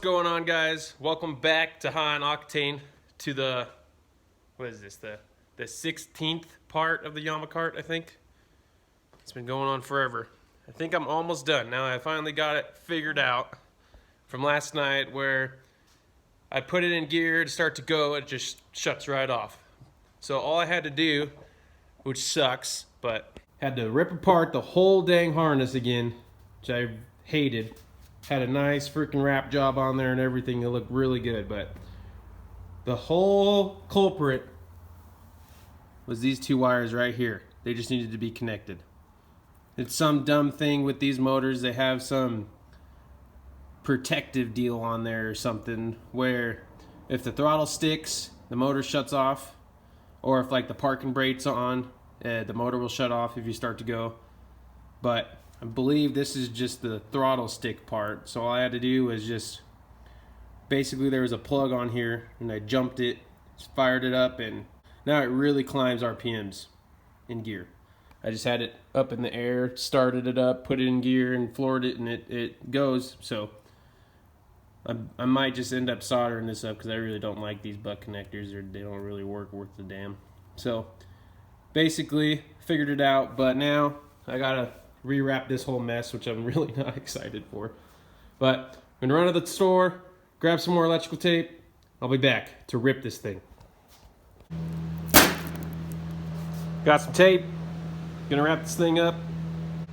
going on, guys? Welcome back to High on Octane, to the, what is this, the 16th part of the Yamacart, I think. It's been going on forever. I think I'm almost done. Now I finally got it figured out from last night, where I put it in gear to start to go, it just shuts right off. So all I had to do, which sucks, but had to rip apart the whole dang harness again, which I hated. Had a nice freaking wrap job on there and everything. It looked really good, but the whole culprit was these two wires right here. They just needed to be connected. It's some dumb thing with these motors. They have some protective deal on there or something, where if the throttle sticks, the motor shuts off, or if like the parking brake's on, the motor will shut off if you start to go. But I believe this is just the throttle stick part. So all I had to do was just, basically there was a plug on here and I jumped it, fired it up, and now it really climbs RPMs in gear. I just had it up in the air, started it up, put it in gear and floored it, and it goes. So I might just end up soldering this up because I really don't like these butt connectors. They don't really work worth the damn. So basically figured it out, but now I gotta rewrap this whole mess, which I'm really not excited for. But I'm gonna run to the store, grab some more electrical tape. I'll be back to rip this thing. Got some tape. Gonna wrap this thing up,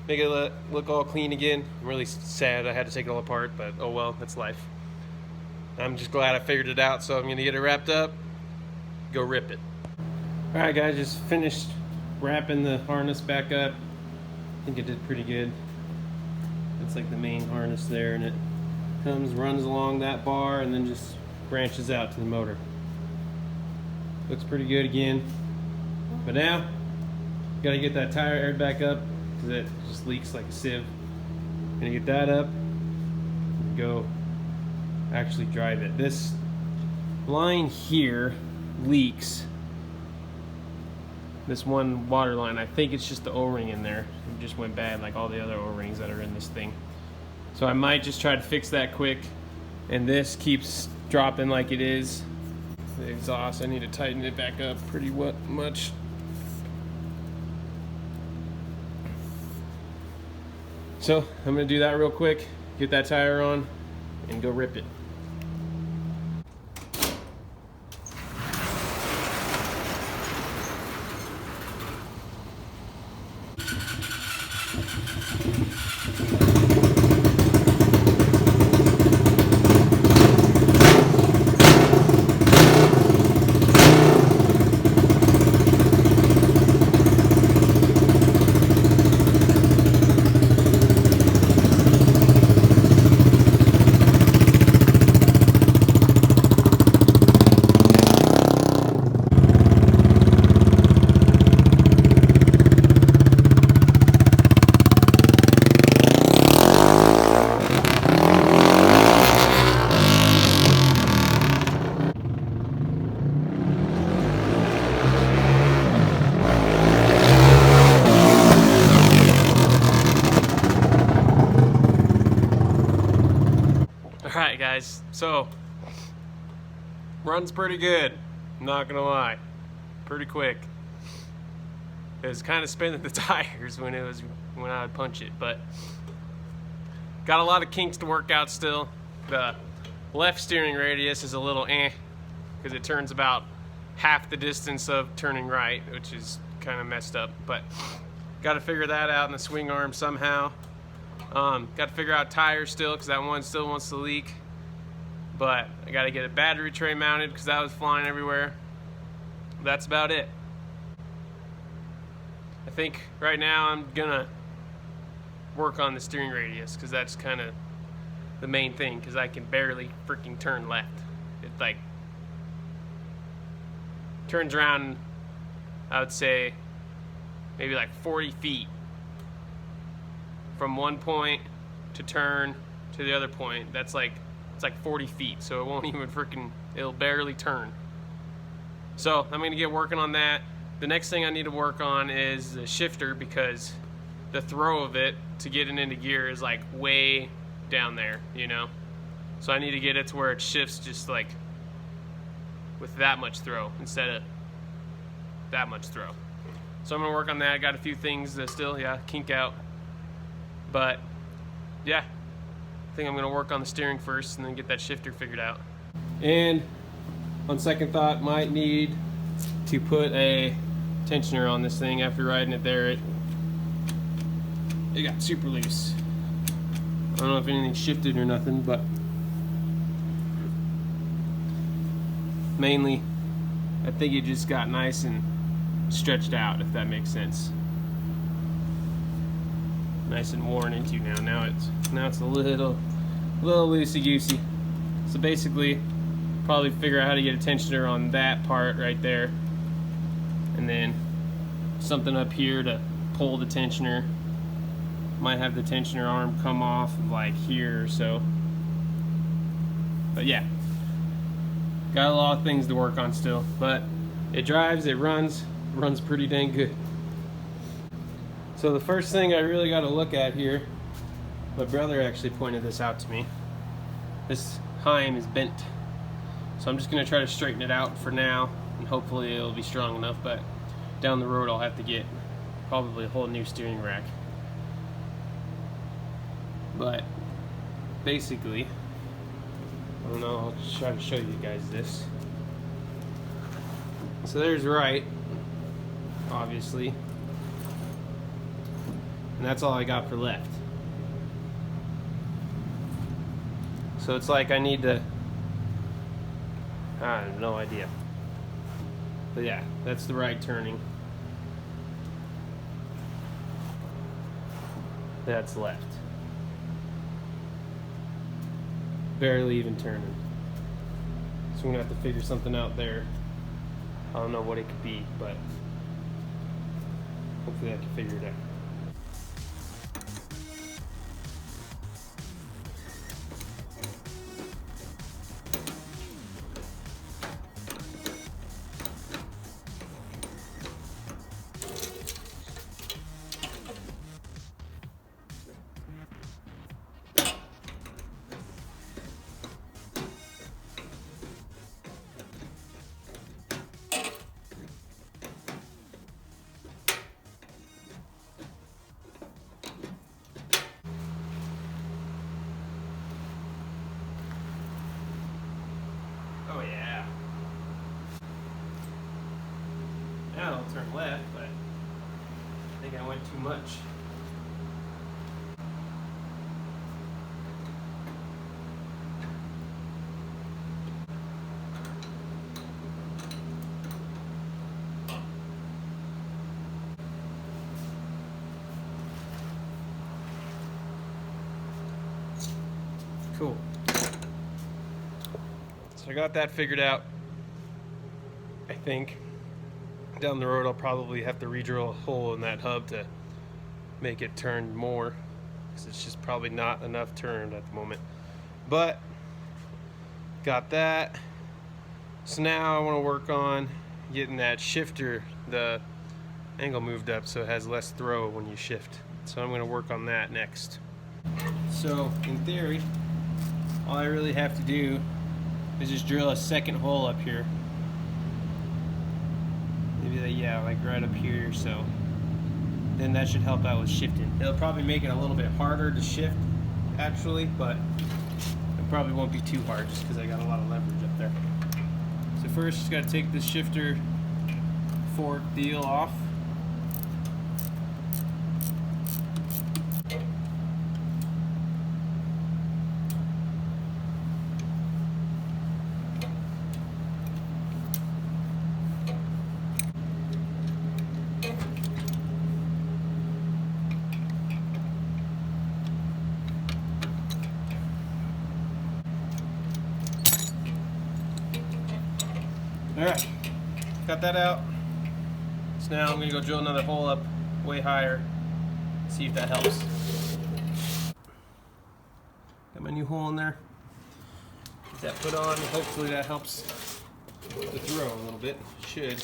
make it look all clean again. I'm really sad I had to take it all apart, but oh well, that's life. I'm just glad I figured it out, so I'm gonna get it wrapped up, go rip it. Alright guys, just finished wrapping the harness back up. I think it did pretty good. It's like the main harness there, and it runs along that bar and then just branches out to the motor. Looks pretty good again. But now, gotta get that tire aired back up because it just leaks like a sieve. Gonna get that up and go actually drive it. This line here leaks. This one water line, I think it's just the O-ring in there. It just went bad like all the other O-rings that are in this thing. So I might just try to fix that quick. And this keeps dropping like it is. The exhaust, I need to tighten it back up pretty much. So I'm gonna do that real quick, get that tire on, and go rip it. Alright guys, so runs pretty good, not gonna lie, pretty quick. It was kind of spinning the tires when I would punch it, but got a lot of kinks to work out still. The left steering radius is a little because it turns about half the distance of turning right, which is kind of messed up, but got to figure that out in the swing arm somehow. Got to figure out tires still, because that one still wants to leak. But I got to get a battery tray mounted because that was flying everywhere. That's about it. I think right now I'm gonna work on the steering radius, because that's kind of the main thing, because I can barely freaking turn left. It like turns around, I would say maybe like 40 feet from one point to turn to the other point. That's like, it's like 40 feet, so it won't even it'll barely turn. So I'm gonna get working on that. The next thing I need to work on is the shifter, because the throw of it to get it into gear is like way down there, you know? So I need to get it to where it shifts just like with that much throw instead of that much throw. So I'm gonna work on that. I got a few things that still, kink out. But yeah, I think I'm gonna work on the steering first and then get that shifter figured out. And on second thought, might need to put a tensioner on this thing after riding it there. It got super loose. I don't know if anything shifted or nothing, but mainly I think it just got nice and stretched out, if that makes sense. Nice and worn into now. Now it's a little loosey goosey. So basically, probably figure out how to get a tensioner on that part right there, and then something up here to pull the tensioner. Might have the tensioner arm come off of like here or so. But yeah, got a lot of things to work on still, but it drives, it runs pretty dang good. So the first thing I really got to look at here, my brother actually pointed this out to me. This heim is bent. So I'm just going to try to straighten it out for now, and hopefully it'll be strong enough, but down the road I'll have to get probably a whole new steering rack. But basically, I don't know, I'll just try to show you guys this. So there's right, obviously, and that's all I got for left. So it's like I need to, I have no idea. But yeah, that's the right turning. That's left. Barely even turning. So we're gonna have to figure something out there. I don't know what it could be, but hopefully I can figure it out. Oh yeah. Now I'll turn left, but I think I went too much. Cool. So I got that figured out. I think down the road I'll probably have to re-drill a hole in that hub to make it turn more, because it's just probably not enough turned at the moment. But got that. So now I want to work on getting that shifter, the angle moved up so it has less throw when you shift. So I'm going to work on that next. So in theory, all I really have to do is just drill a second hole up here. Maybe like right up here or so. Then that should help out with shifting. It'll probably make it a little bit harder to shift actually, but it probably won't be too hard just because I got a lot of leverage up there. So first just got to take this shifter fork deal off. Alright, got that out. So now I'm going to go drill another hole up way higher, see if that helps. Got my new hole in there. Get that put on, hopefully that helps the throw a little bit. Should.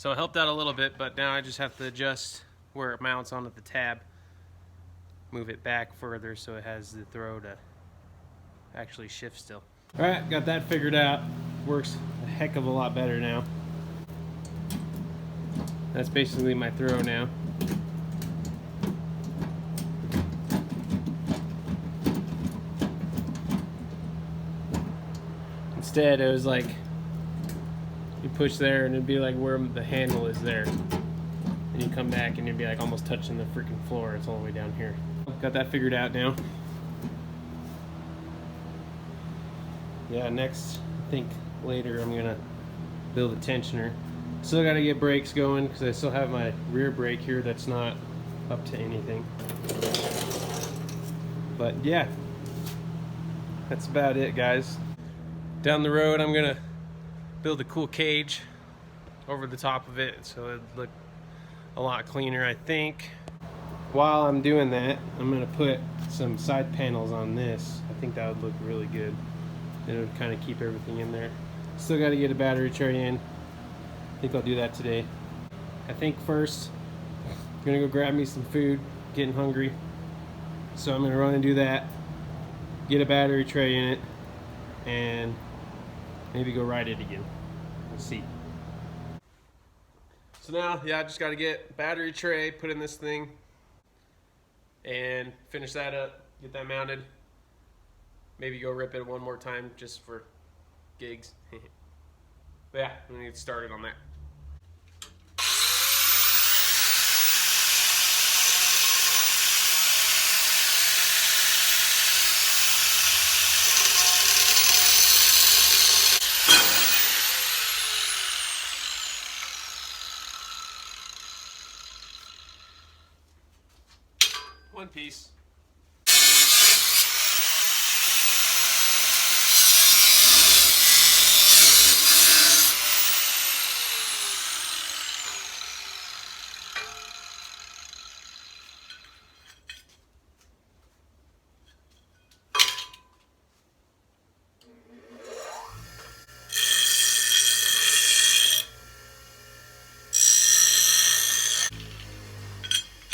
So it helped out a little bit, but now I just have to adjust where it mounts onto the tab. Move it back further so it has the throw to actually shift still. All right, got that figured out. Works a heck of a lot better now. That's basically my throw now. Instead, it was like you push there and it'd be like where the handle is there. And you come back and you'd be like almost touching the freaking floor. It's all the way down here. Got that figured out now. Yeah, next, I think later I'm gonna build a tensioner. Still gotta get brakes going because I still have my rear brake here that's not up to anything. But yeah, that's about it, guys. Down the road, I'm gonna build a cool cage over the top of it so it'd look a lot cleaner, I think. While I'm doing that, I'm gonna put some side panels on this. I think that would look really good. It would kind of keep everything in there. Still got to get a battery tray in. I think I'll do that today. I think first, I'm gonna go grab me some food. Getting hungry. So I'm gonna run and do that. Get a battery tray in it, and maybe go ride it again. We'll see. So now, yeah, I just got to get battery tray, put in this thing, and finish that up. Get that mounted. Maybe go rip it one more time just for gigs. But yeah, I'm gonna get started on that. One piece.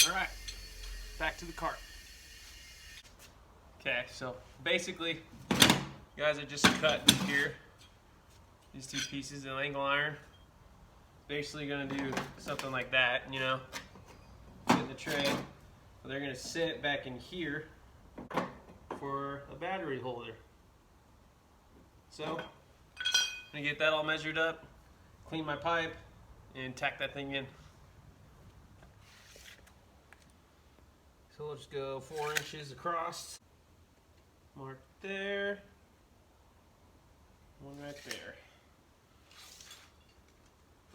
All right, back to the cart. Okay, so basically, guys, I just cut here these two pieces of angle iron. Basically gonna do something like that, you know, fit in the tray. But they're gonna sit back in here for a battery holder. So, I'm gonna get that all measured up, clean my pipe, and tack that thing in. So we'll just go 4 inches across. Mark there. One right there.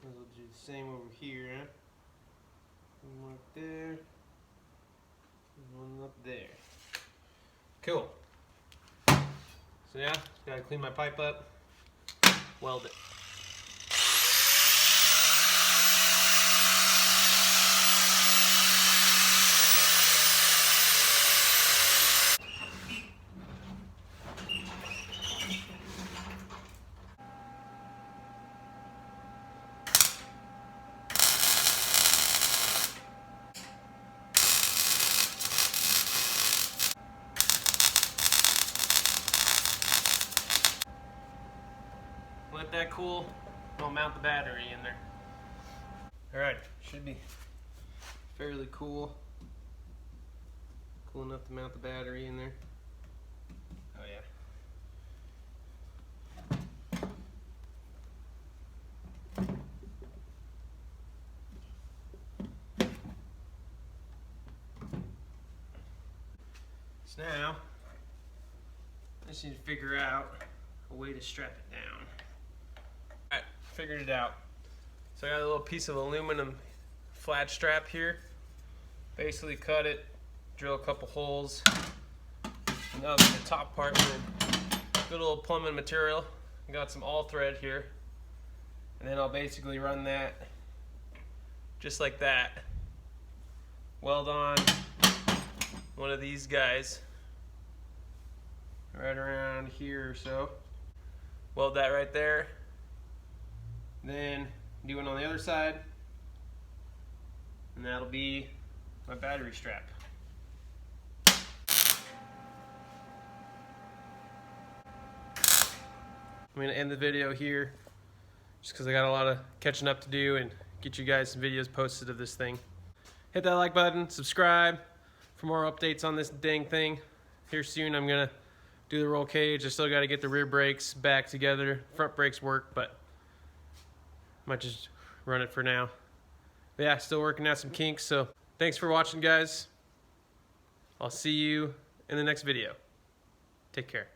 We'll do the same over here. Huh? One mark there. One up there. Cool. So yeah, gotta clean my pipe up. Weld it. Let that cool. I'll mount the battery in there. Alright, should be fairly cool. Cool enough to mount the battery in there. Oh yeah. So now, I just need to figure out a way to strap it down. Alright, figured it out. So I got a little piece of aluminum flat strap here. Basically cut it, drill a couple holes. And now the top part with good old plumbing material. I got some all thread here. And then I'll basically run that just like that. Weld on one of these guys right around here or so. Weld that right there. Then do one on the other side, and that'll be my battery strap. I'm going to end the video here just because I got a lot of catching up to do and get you guys some videos posted of this thing. Hit that like button, subscribe for more updates on this dang thing. Here soon I'm going to do the roll cage. I still got to get the rear brakes back together. Front brakes work, but might just run it for now. But yeah, still working out some kinks, so thanks for watching, guys. I'll see you in the next video. Take care.